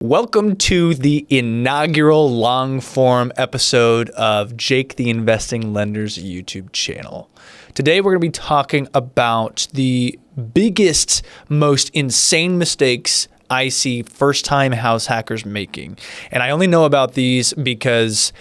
Welcome to the inaugural long-form episode of Jake the Investing Lender's YouTube channel. Today we're going to be talking about the biggest, most insane mistakes I see first-time house hackers making. And I only know about these because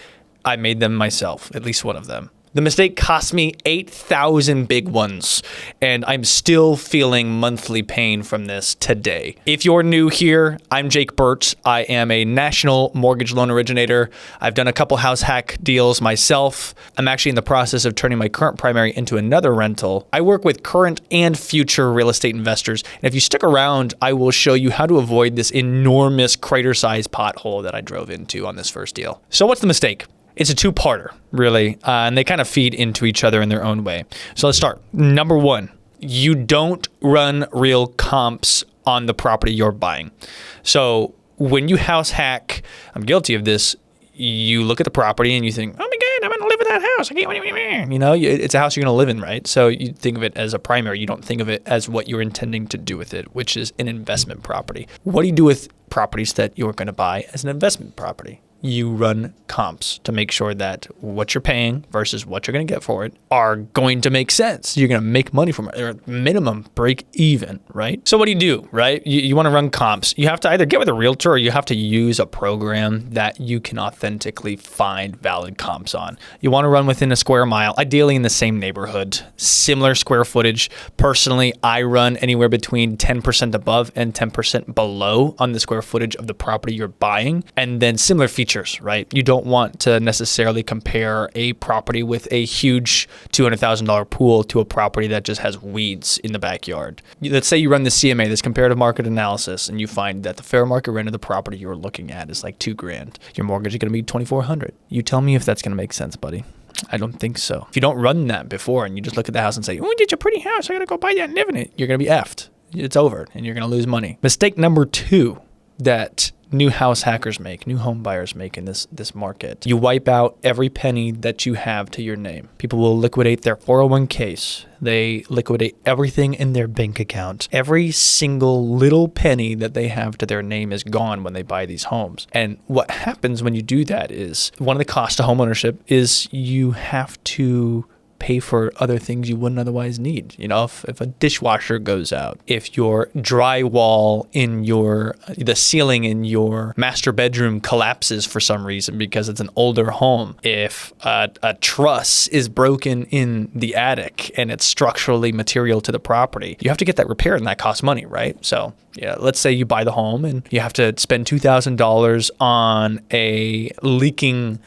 I made them myself, at least one of them. The mistake cost me 8,000 big ones, and I'm still feeling monthly pain from this today. If you're new here, I'm Jake Burt. I am a national mortgage loan originator. I've done a couple house hack deals myself. I'm actually in the process of turning my current primary into another rental. I work with current and future real estate investors, and if you stick around, I will show you how to avoid this enormous crater-sized pothole that I drove into on this first deal. So what's the mistake? It's a two-parter, really, and they kind of feed into each other in their own way. So let's start. Number one, you don't run real comps on the property you're buying. So when you house hack, I'm guilty of this, you look at the property and you think, oh my God, I'm going to live in that house. It's a house you're going to live in, right? So you think of it as a primary. You don't think of it as what you're intending to do with it, which is an investment property. What do you do with properties that you're going to buy as an investment property? You run comps to make sure that what you're paying versus what you're going to get for it are going to make sense. You're going to make money from it, or minimum break even, right? So what do, right? You want to run comps. You have to either get with a realtor or you have to use a program that you can authentically find valid comps on. You want to run within a square mile, ideally in the same neighborhood, similar square footage. Personally, I run anywhere between 10% above and 10% below on the square footage of the property you're buying, and then similar features. Right? You don't want to necessarily compare a property with a huge $200,000 pool to a property that just has weeds in the backyard. Let's say you run the CMA, this comparative market analysis, and you find that the fair market rent of the property you're looking at is like $2,000. Your mortgage is going to be $2,400. You tell me if that's going to make sense, buddy. I don't think so. If you don't run that before and you just look at the house and say, oh, it's a pretty house, I got to go buy that and live in it, you're going to be effed. It's over and you're going to lose money. Mistake number two that new house hackers make, new home buyers make in this market. You wipe out every penny that you have to your name. People will liquidate their 401ks. They liquidate everything in their bank account. Every single little penny that they have to their name is gone when they buy these homes. And what happens when you do that is one of the costs of homeownership is you have to pay for other things you wouldn't otherwise need. If a dishwasher goes out, if your drywall in the ceiling in your master bedroom collapses for some reason because it's an older home, if a truss is broken in the attic and it's structurally material to the property, you have to get that repaired and that costs money, right? So yeah, let's say you buy the home and you have to spend $2,000 on a leaking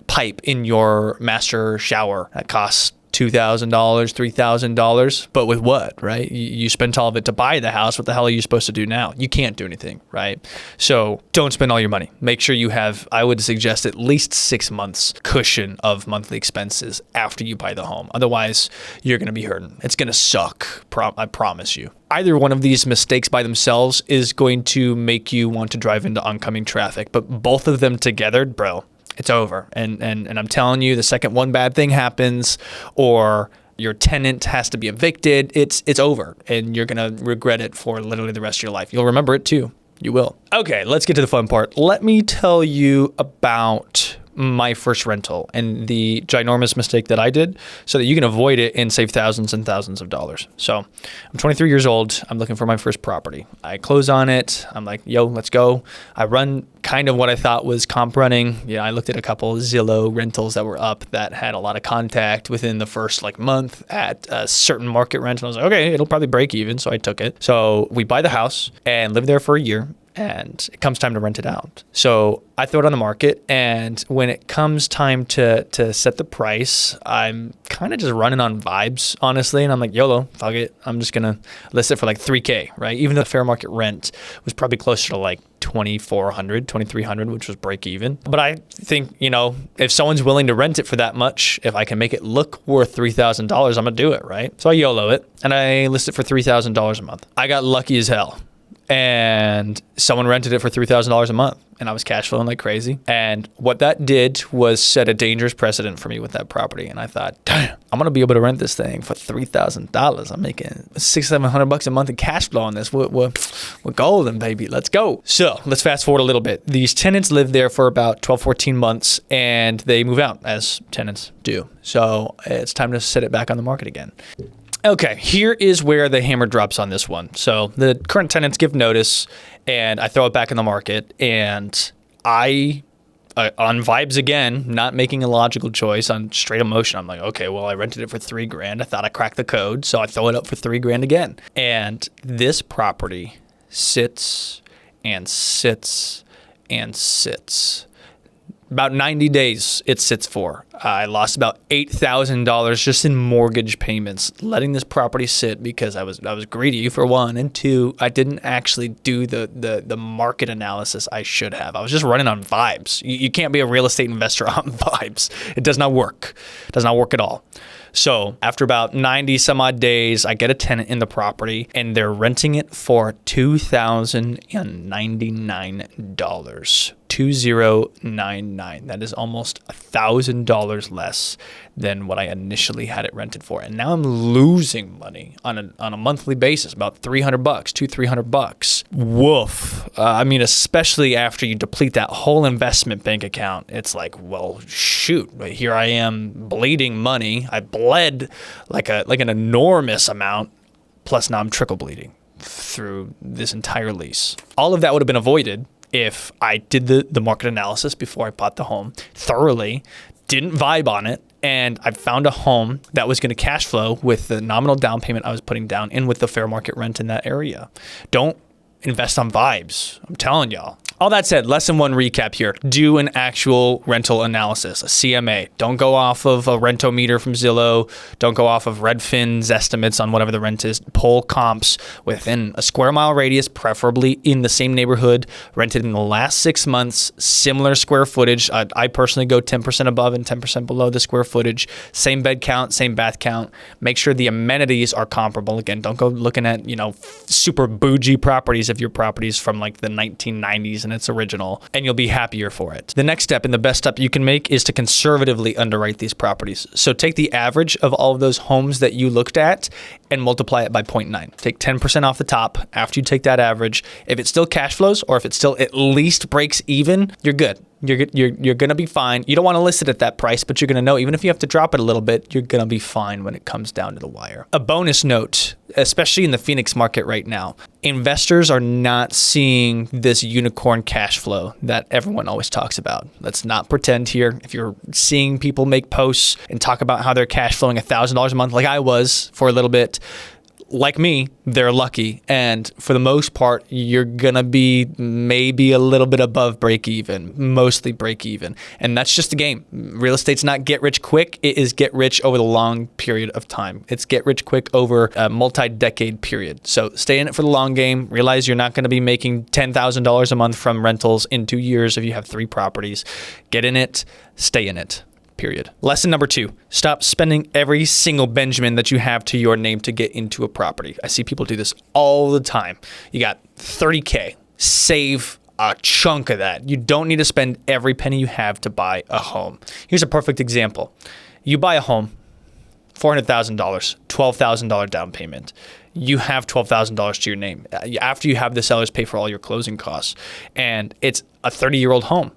pipe in your master shower. That costs $2,000, $3,000, but with what, right? You spent all of it to buy the house. What the hell are you supposed to do now? You can't do anything, right? So don't spend all your money. Make sure you have, I would suggest, at least 6 months cushion of monthly expenses after you buy the home. Otherwise, you're going to be hurting. It's going to suck. I promise you. Either one of these mistakes by themselves is going to make you want to drive into oncoming traffic, but both of them together, bro, it's over. And I'm telling you, the second one bad thing happens or your tenant has to be evicted, it's over. And you're going to regret it for literally the rest of your life. You'll remember it too. You will. Okay, let's get to the fun part. Let me tell you about my first rental and the ginormous mistake that I did so that you can avoid it and save thousands and thousands of dollars. So I'm 23 years old. I'm looking for my first property. I close on it. I'm like, yo, let's go. I run kind of what I thought was comp running. Yeah, I looked at a couple Zillow rentals that were up that had a lot of contact within the first month at a certain market rent. And I was like, okay, it'll probably break even. So I took it. So we buy the house and live there for a year. And it comes time to rent it out. So I throw it on the market, and when it comes time to set the price, I'm kind of just running on vibes, honestly. And I'm like, YOLO, fuck it. I'm just going to list it for $3K, right? Even though the fair market rent was probably closer to $2,400, $2,300, which was break even. But I think, if someone's willing to rent it for that much, if I can make it look worth $3,000, I'm going to do it, right? So I YOLO it, and I list it for $3,000 a month. I got lucky as hell. And someone rented it for $3,000 a month. and I was cash flowing like crazy. And what that did was set a dangerous precedent for me with that property. And I thought, damn, I'm going to be able to rent this thing for $3,000. I'm making $600-700 a month in cash flow on this. We're golden, baby. Let's go. So let's fast forward a little bit. These tenants live there for about 12-14 months, and they move out, as tenants do. So it's time to set it back on the market again. Okay, here is where the hammer drops on this one. So the current tenants give notice, and I throw it back in the market, and I, on vibes again, not making a logical choice, on straight emotion, I'm like, okay, well, I rented it for $3,000. I thought I cracked the code, so I throw it up for $3,000 again. And this property sits and sits and sits. About 90 days it sits for. I lost about $8,000 just in mortgage payments letting this property sit because I was greedy, for one, and two, I didn't actually do the market analysis I should have. I was just running on vibes. You can't be a real estate investor on vibes. It does not work. It does not work at all. So after about 90 some odd days, I get a tenant in the property and they're renting it for $2,099. 2099. That is almost $1,000 less than what I initially had it rented for. And now I'm losing money on a monthly basis, about $300, $200-300. Woof. I mean, especially after you deplete that whole investment bank account, it's like, well, shoot, here I am bleeding money. I bled like an enormous amount. Plus now I'm trickle bleeding through this entire lease. All of that would have been avoided if I did the market analysis before I bought the home thoroughly, didn't vibe on it, and I found a home that was going to cash flow with the nominal down payment I was putting down and with the fair market rent in that area. Don't invest on vibes. I'm telling y'all. All that said, lesson one recap here. Do an actual rental analysis, a CMA. Don't go off of a rentometer from Zillow. Don't go off of Redfin's estimates on whatever the rent is. Pull comps within a square mile radius, preferably in the same neighborhood, rented in the last 6 months, similar square footage. I personally go 10% above and 10% below the square footage. Same bed count, same bath count. Make sure the amenities are comparable. Again, don't go looking at, super bougie properties if your property's from like the 1990s and it's original, and you'll be happier for it. The next step and the best step you can make is to conservatively underwrite these properties. So take the average of all of those homes that you looked at and multiply it by 0.9. Take 10% off the top after you take that average. If it still cash flows or if it still at least breaks even, you're good. You're going to be fine. You don't want to list it at that price, but you're going to know even if you have to drop it a little bit, you're going to be fine when it comes down to the wire. A bonus note, especially in the Phoenix market right now, investors are not seeing this unicorn cash flow that everyone always talks about. Let's not pretend here. If you're seeing people make posts and talk about how they're cash flowing $1,000 a month like I was for a little bit, like me, they're lucky. And for the most part, you're going to be maybe a little bit above break even, mostly break even. And that's just the game. Real estate's not get rich quick. It is get rich over the long period of time. It's get rich quick over a multi-decade period. So stay in it for the long game. Realize you're not going to be making $10,000 a month from rentals in 2 years if you have 3 properties. Get in it, stay in it. Period. Lesson number 2, stop spending every single Benjamin that you have to your name to get into a property. I see people do this all the time. You got $30K, save a chunk of that. You don't need to spend every penny you have to buy a home. Here's a perfect example. You buy a home, $400,000, $12,000 down payment. You have $12,000 to your name after you have the sellers pay for all your closing costs. And it's a 30-year-old home.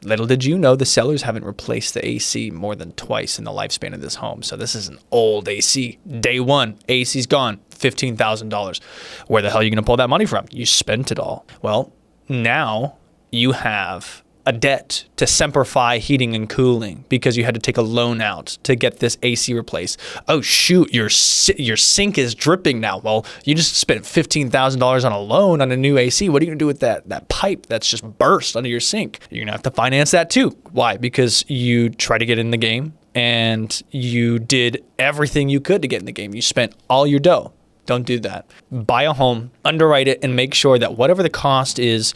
Little did you know the sellers haven't replaced the AC more than twice in the lifespan of this home. So this is an old AC. Day one, AC's gone, $15,000. Where the hell are you going to pull that money from? You spent it all. Well, now you have a debt to Semperfi heating and cooling because you had to take a loan out to get this AC replaced. Oh shoot, your sink is dripping now. Well, you just spent $15,000 on a loan on a new AC. What are you gonna do with that pipe that's just burst under your sink? You're gonna have to finance that too. Why? Because you try to get in the game and you did everything you could to get in the game. You spent all your dough. Don't do that. Buy a home, underwrite it, and make sure that whatever the cost is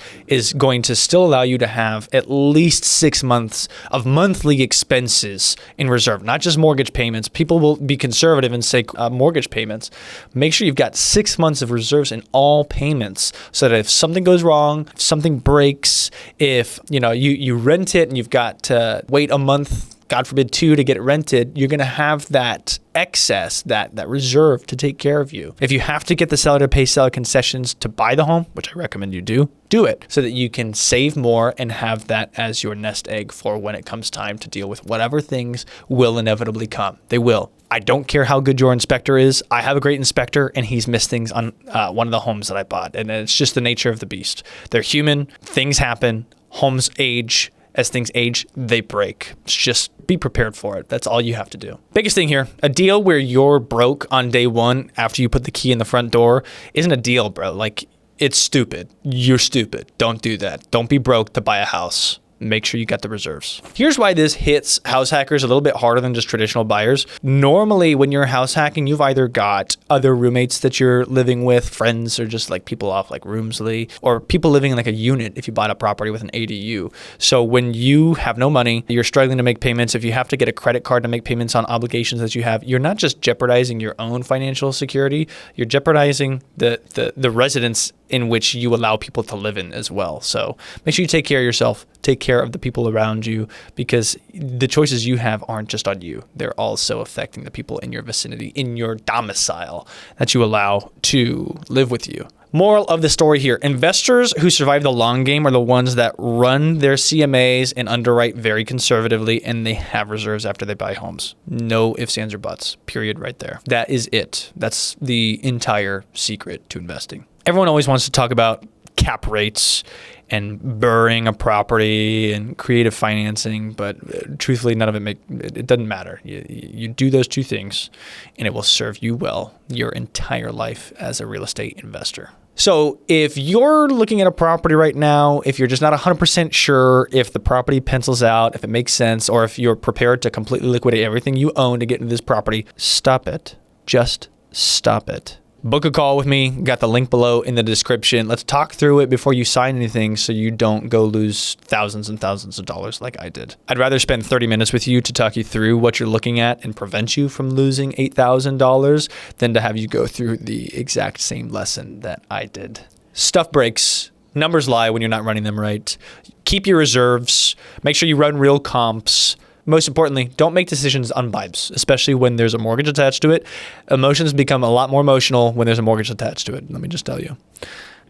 going to still allow you to have at least 6 months of monthly expenses in reserve, not just mortgage payments. People will be conservative and say mortgage payments. Make sure you've got 6 months of reserves in all payments so that if something goes wrong, if something breaks, if you rent it and you've got to wait a month, God forbid 2, to get it rented, you're going to have that excess, that reserve to take care of you. If you have to get the seller to pay seller concessions to buy the home, which I recommend you do it so that you can save more and have that as your nest egg for when it comes time to deal with whatever things will inevitably come. They will. I don't care how good your inspector is. I have a great inspector, and he's missed things on one of the homes that I bought. And it's just the nature of the beast. They're human. Things happen. Homes age. As things age, they break. Just be prepared for it. That's all you have to do. Biggest thing here, a deal where you're broke on day one after you put the key in the front door isn't a deal, bro. Like, it's stupid. You're stupid. Don't do that. Don't be broke to buy a house. Make sure you got the reserves. Here's why this hits house hackers a little bit harder than just traditional buyers. Normally, when you're house hacking, you've either got other roommates that you're living with, friends, or just like people off like Roomsly, or people living in like a unit if you bought a property with an ADU. So when you have no money, you're struggling to make payments, if you have to get a credit card to make payments on obligations that you have, you're not just jeopardizing your own financial security, you're jeopardizing the residence in which you allow people to live in as well. So make sure you take care of yourself, take care of the people around you, because the choices you have aren't just on you. They're also affecting the people in your vicinity, in your domicile that you allow to live with you. Moral of the story here, investors who survive the long game are the ones that run their CMAs and underwrite very conservatively, and they have reserves after they buy homes. No ifs, ands, or buts. Period right there. That is it. That's the entire secret to investing. Everyone always wants to talk about cap rates and burring a property and creative financing, but truthfully, none of it doesn't matter. You do those two things, and it will serve you well your entire life as a real estate investor. So if you're looking at a property right now, if you're just not 100% sure if the property pencils out, if it makes sense, or if you're prepared to completely liquidate everything you own to get into this property, stop it. Just stop it. Book a call with me. Got the link below in the description. Let's talk through it before you sign anything so you don't go lose thousands and thousands of dollars like I did. I'd rather spend 30 minutes with you to talk you through what you're looking at and prevent you from losing $8,000 than to have you go through the exact same lesson that I did. Stuff breaks. Numbers lie when you're not running them right. Keep your reserves. Make sure you run real comps. Most importantly, don't make decisions on vibes, especially when there's a mortgage attached to it. Emotions become a lot more emotional when there's a mortgage attached to it. Let me just tell you.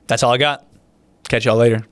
That's all I got. Catch y'all later.